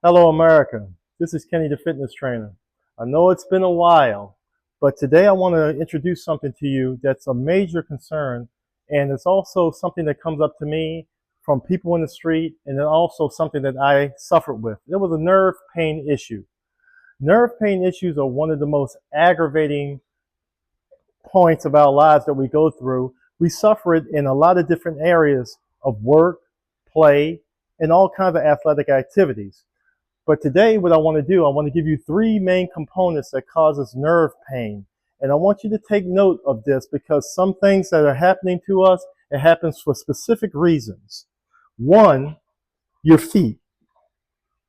Hello, America. This is Kenny the Fitness Trainer. I know it's been a while, but today I want to introduce something to you that's a major concern, and it's also something that comes up to me from people in the street, and then also something that I suffered with. It was a nerve pain issue. Nerve pain issues are one of the most aggravating points of our lives that we go through. We suffer it in a lot of different areas of work, play, and all kinds of athletic activities. But today, what I want to do, I want to give you three main components that causes nerve pain. And I want you to take note of this because some things that are happening to us, it happens for specific reasons. One, your feet.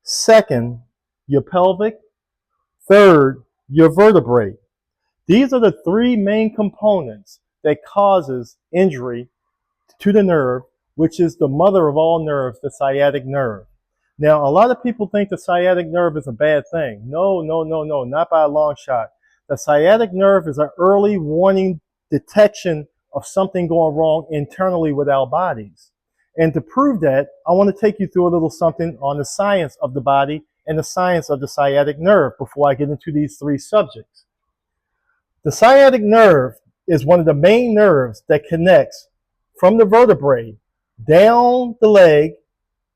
Second, your pelvic. Third, your vertebrae. These are the three main components that causes injury to the nerve, which is the mother of all nerves, the sciatic nerve. Now, a lot of people think the sciatic nerve is a bad thing. No, not by a long shot. The sciatic nerve is an early warning detection of something going wrong internally with our bodies. And to prove that, I want to take you through a little something on the science of the body and the science of the sciatic nerve before I get into these three subjects. The sciatic nerve is one of the main nerves that connects from the vertebrae down the leg,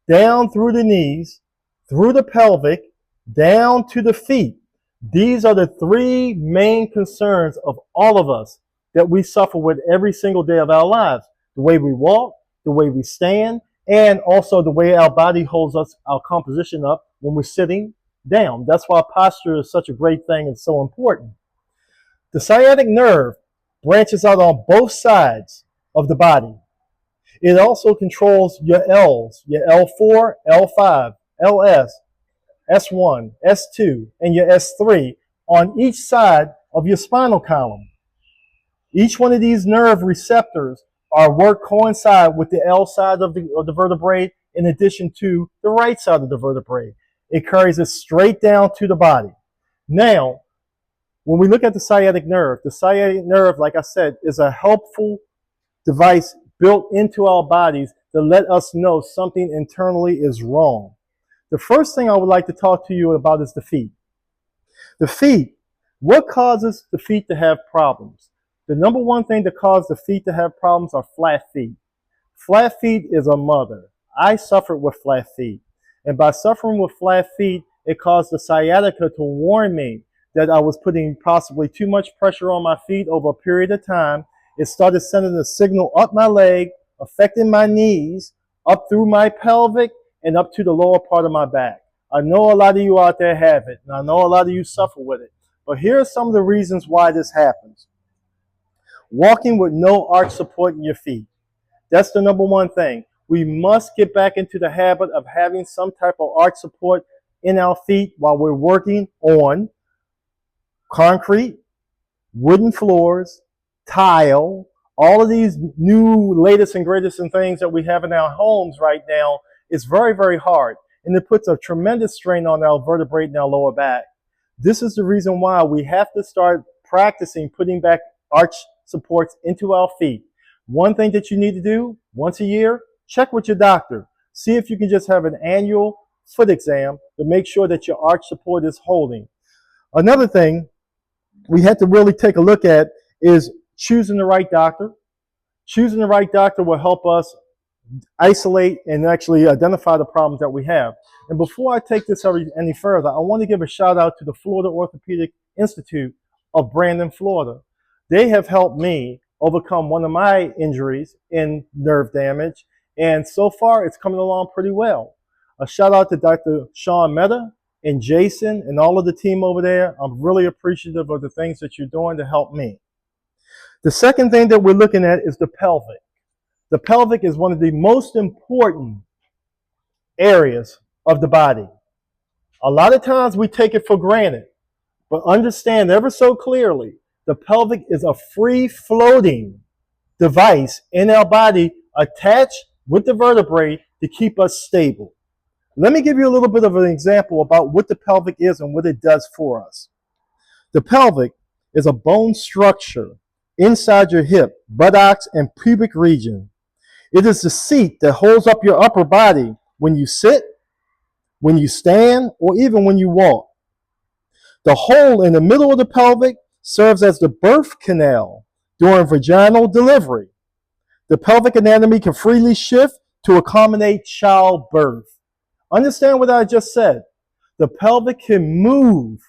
down through the knees, through the pelvic, down to the feet. These are the three main concerns of all of us that we suffer with every single day of our lives. The way we walk, the way we stand, and also the way our body holds us, our composition up when we're sitting down. That's why posture is such a great thing and so important. The sciatic nerve branches out on both sides of the body. It also controls your L's, your L4, L5, LS, S1, S2, and your S3 on each side of your spinal column. Each one of these nerve receptors coincide with the L side of the vertebrae in addition to the right side of the vertebrae. It carries it straight down to the body. Now, when we look at the sciatic nerve, like I said, is a helpful device built into our bodies to let us know something internally is wrong. The first thing I would like to talk to you about is the feet. The feet, what causes the feet to have problems? The number one thing that causes the feet to have problems are flat feet. Flat feet is a mother. I suffered with flat feet. And by suffering with flat feet, it caused the sciatica to warn me that I was putting possibly too much pressure on my feet over a period of time. It started sending a signal up my leg, affecting my knees, up through my pelvic, and up to the lower part of my back. I know a lot of you out there have it, and I know a lot of you suffer with it. But here are some of the reasons why this happens. Walking with no arch support in your feet. That's the number one thing. We must get back into the habit of having some type of arch support in our feet while we're working on concrete, wooden floors, tile, all of these new latest and greatest and things that we have in our homes right now is very, very hard. And it puts a tremendous strain on our vertebrae and our lower back. This is the reason why we have to start practicing putting back arch supports into our feet. One thing that you need to do once a year, check with your doctor. See if you can just have an annual foot exam to make sure that your arch support is holding. Another thing we have to really take a look at is choosing the right doctor. Choosing the right doctor will help us isolate and actually identify the problems that we have. And before I take this any further, I want to give a shout out to the Florida Orthopedic Institute of Brandon, Florida. They have helped me overcome one of my injuries in nerve damage, and so far it's coming along pretty well. A shout out to Dr. Sean Mehta and Jason and all of the team over there. I'm really appreciative of the things that you're doing to help me. The second thing that we're looking at is the pelvic. The pelvic is one of the most important areas of the body. A lot of times we take it for granted, but understand ever so clearly, the pelvic is a free-floating device in our body attached with the vertebrae to keep us stable. Let me give you a little bit of an example about what the pelvic is and what it does for us. The pelvic is a bone structure inside your hip, buttocks, and pubic region. It is the seat that holds up your upper body when you sit, when you stand, or even when you walk. The hole in the middle of the pelvic serves as the birth canal during vaginal delivery. The pelvic anatomy can freely shift to accommodate childbirth. Understand what I just said. The pelvic can move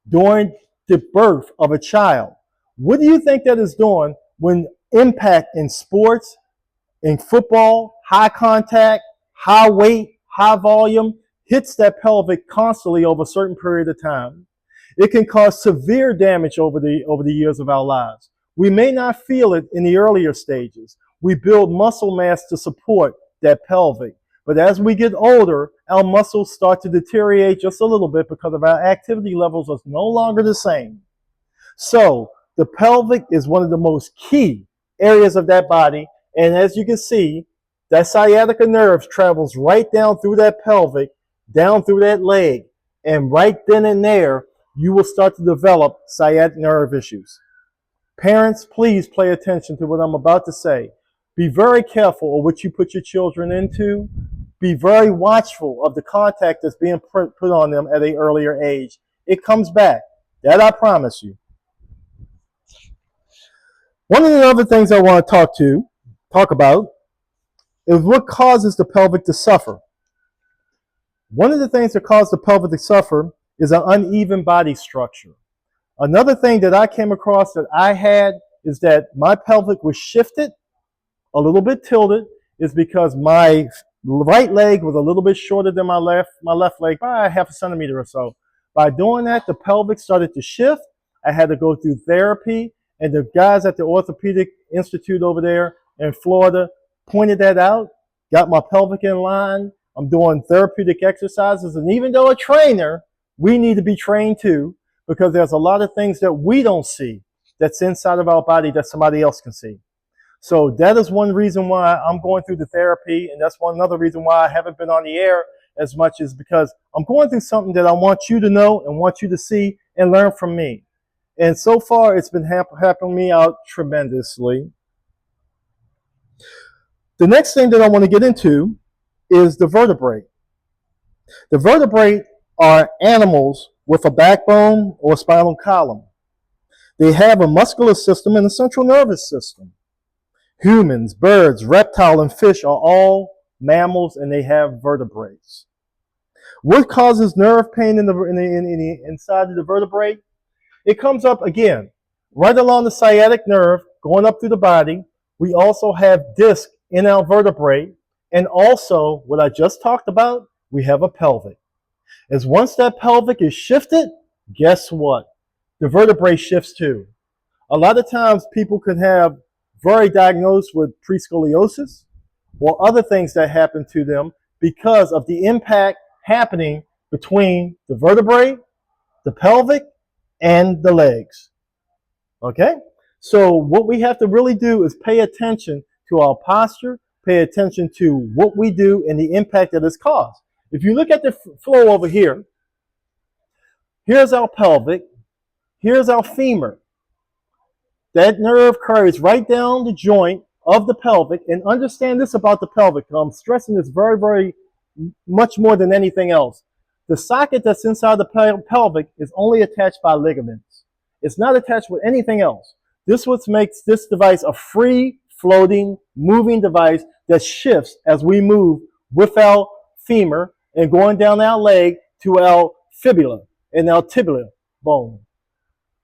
during the birth of a child. What do you think that is doing when impact in sports, in football, high contact, high weight, high volume, hits that pelvic constantly over a certain period of time? It can cause severe damage over the years of our lives. We may not feel it in the earlier stages. We build muscle mass to support that pelvic. But as we get older, our muscles start to deteriorate just a little bit because of our activity levels are no longer the same. So the pelvic is one of the most key areas of that body. And as you can see, that sciatica nerve travels right down through that pelvic, down through that leg. And right then and there, you will start to develop sciatic nerve issues. Parents, please pay attention to what I'm about to say. Be very careful of what you put your children into. Be very watchful of the contact that's being put on them at an earlier age. It comes back. That I promise you. One of the other things I want to talk about is what causes the pelvic to suffer. One of the things that causes the pelvic to suffer is an uneven body structure. Another thing that I came across that I had is that my pelvic was shifted, a little bit tilted, is because my right leg was a little bit shorter than my left leg by half a centimeter or so. By doing that, the pelvic started to shift. I had to go through therapy, and the guys at the Orthopedic Institute over there in Florida pointed that out, got my pelvic in line. I'm doing therapeutic exercises, and even though a trainer, we need to be trained too, because there's a lot of things that we don't see that's inside of our body that somebody else can see. So that is one reason why I'm going through the therapy, and that's another reason why I haven't been on the air as much, is because I'm going through something that I want you to know and want you to see and learn from me. And so far, it's been helping me out tremendously. The next thing that I want to get into is the vertebrae. The vertebrae are animals with a backbone or spinal column. They have a muscular system and a central nervous system. Humans, birds, reptile, and fish are all mammals, and they have vertebrae. What causes nerve pain in the inside of the vertebrae? It comes up again right along the sciatic nerve, going up through the body. We also have disc in our vertebrae, and also what I just talked about, we have a pelvic. As once that pelvic is shifted, guess what? The vertebrae shifts too. A lot of times people can have very diagnosed with prescoliosis or other things that happen to them because of the impact happening between the vertebrae, the pelvic, and the legs. Okay? So what we have to really do is pay attention to our posture, pay attention to what we do and the impact that it's caused. If you look at the flow over here, here's our pelvic, here's our femur. That nerve carries right down the joint of the pelvic, and understand this about the pelvic. I'm stressing this very, very much more than anything else. The socket that's inside the pelvic is only attached by ligaments. It's not attached with anything else. This is what makes this device a free floating, moving device that shifts as we move with our femur and going down our leg to our fibula and our tibial bone.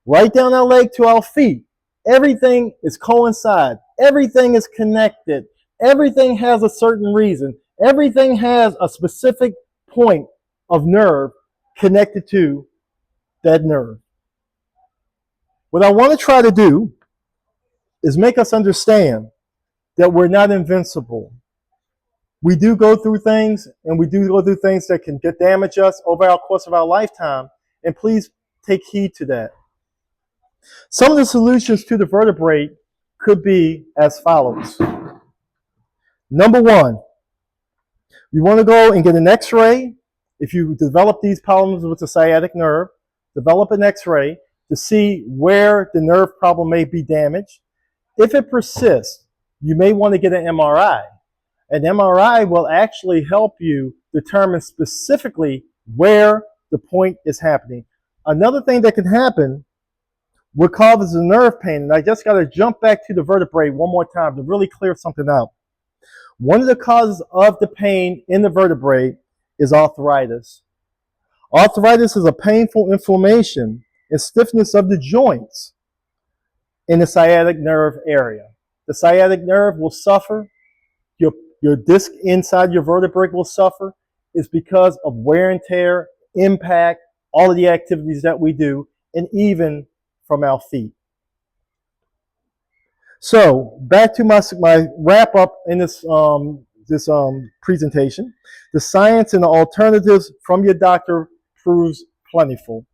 Right down our leg to our feet. Everything is coincide. Everything is connected. Everything has a certain reason. Everything has a specific point of nerve connected to that nerve. What I want to try to do is make us understand that we're not invincible. We do go through things, and we do go through things that can damage us over our course of our lifetime, and please take heed to that. Some of the solutions to the vertebrae could be as follows. Number one, you want to go and get an x-ray. If you develop these problems with the sciatic nerve, develop an x-ray to see where the nerve problem may be damaged. If it persists, you may want to get an MRI. An MRI will actually help you determine specifically where the point is happening. Another thing that can happen, what causes nerve pain, and I just got to jump back to the vertebrae one more time to really clear something out. One of the causes of the pain in the vertebrae is arthritis. Arthritis is a painful inflammation and stiffness of the joints in the sciatic nerve area. The sciatic nerve will suffer. Your disc inside your vertebrae will suffer. It's because of wear and tear, impact, all of the activities that we do, and even from our feet. So back to my wrap up in this presentation. The science and the alternatives from your doctor proves plentiful.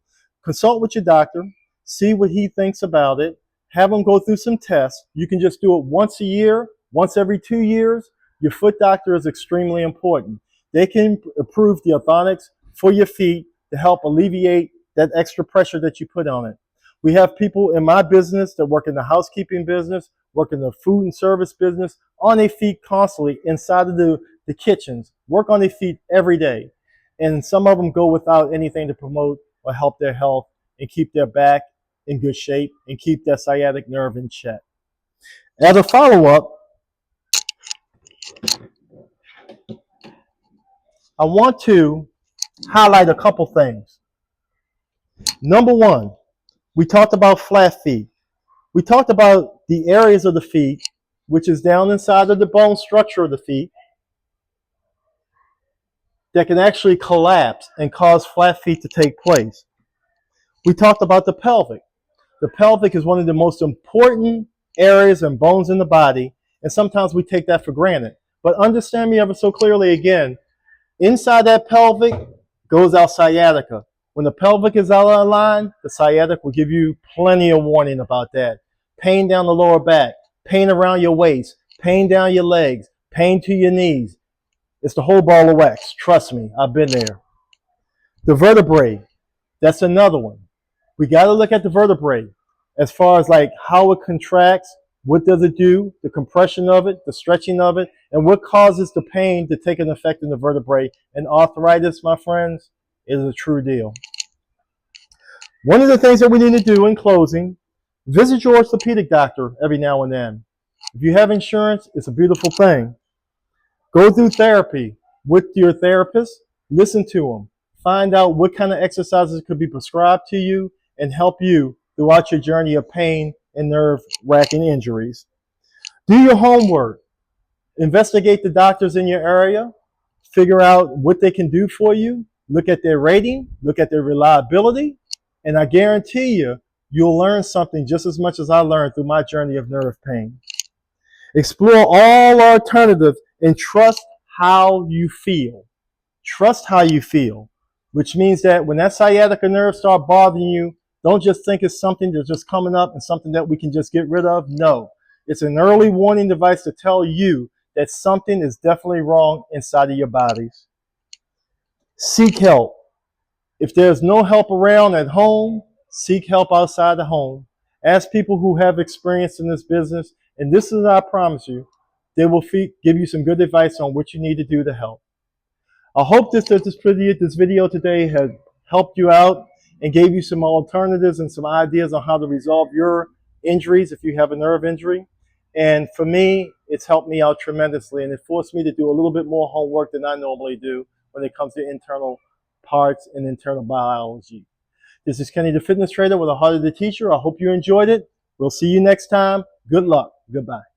Consult with your doctor, see what he thinks about it, have him go through some tests. You can just do it once a year, once every 2 years. Your foot doctor is extremely important. They can approve the orthotics for your feet to help alleviate that extra pressure that you put on it. We have people in my business that work in the housekeeping business, work in the food and service business, on their feet constantly inside of the kitchens, work on their feet every day. And some of them go without anything to promote or help their health and keep their back in good shape and keep that sciatic nerve in check. As a follow-up, I want to highlight a couple things. Number one, we talked about flat feet. We talked about the areas of the feet, which is down inside of the bone structure of the feet, that can actually collapse and cause flat feet to take place. We talked about the pelvic. The pelvic is one of the most important areas and bones in the body, and sometimes we take that for granted. But understand me ever so clearly again, inside that pelvic goes our sciatica. When the pelvic is out of line, the sciatic will give you plenty of warning about that. Pain down the lower back, pain around your waist, pain down your legs, pain to your knees. It's the whole ball of wax. Trust me, I've been there. The vertebrae, that's another one. We got to look at the vertebrae as far as like how it contracts, what does it do, the compression of it, the stretching of it, and what causes the pain to take an effect in the vertebrae. And arthritis, my friends, is a true deal. One of the things that we need to do in closing, visit your orthopedic doctor every now and then. If you have insurance, it's a beautiful thing. Go through therapy with your therapist, listen to them, find out what kind of exercises could be prescribed to you and help you throughout your journey of pain and nerve-wracking injuries. Do your homework. Investigate the doctors in your area. Figure out what they can do for you. Look at their rating. Look at their reliability. And I guarantee you, you'll learn something just as much as I learned through my journey of nerve pain. Explore all alternatives and trust how you feel. Trust how you feel, which means that when that sciatica nerve starts bothering you, don't just think it's something that's just coming up and something that we can just get rid of. No, it's an early warning device to tell you that something is definitely wrong inside of your bodies. Seek help. If there's no help around at home, seek help outside the home. Ask people who have experience in this business, and this is, I promise you, they will give you some good advice on what you need to do to help. I hope this video today has helped you out and gave you some alternatives and some ideas on how to resolve your injuries if you have a nerve injury. And for me, it's helped me out tremendously, and it forced me to do a little bit more homework than I normally do when it comes to internal parts and internal biology. This is Kenny the Fitness Trader with a Heart of the Teacher. I hope you enjoyed it. We'll see you next time. Good luck. Goodbye.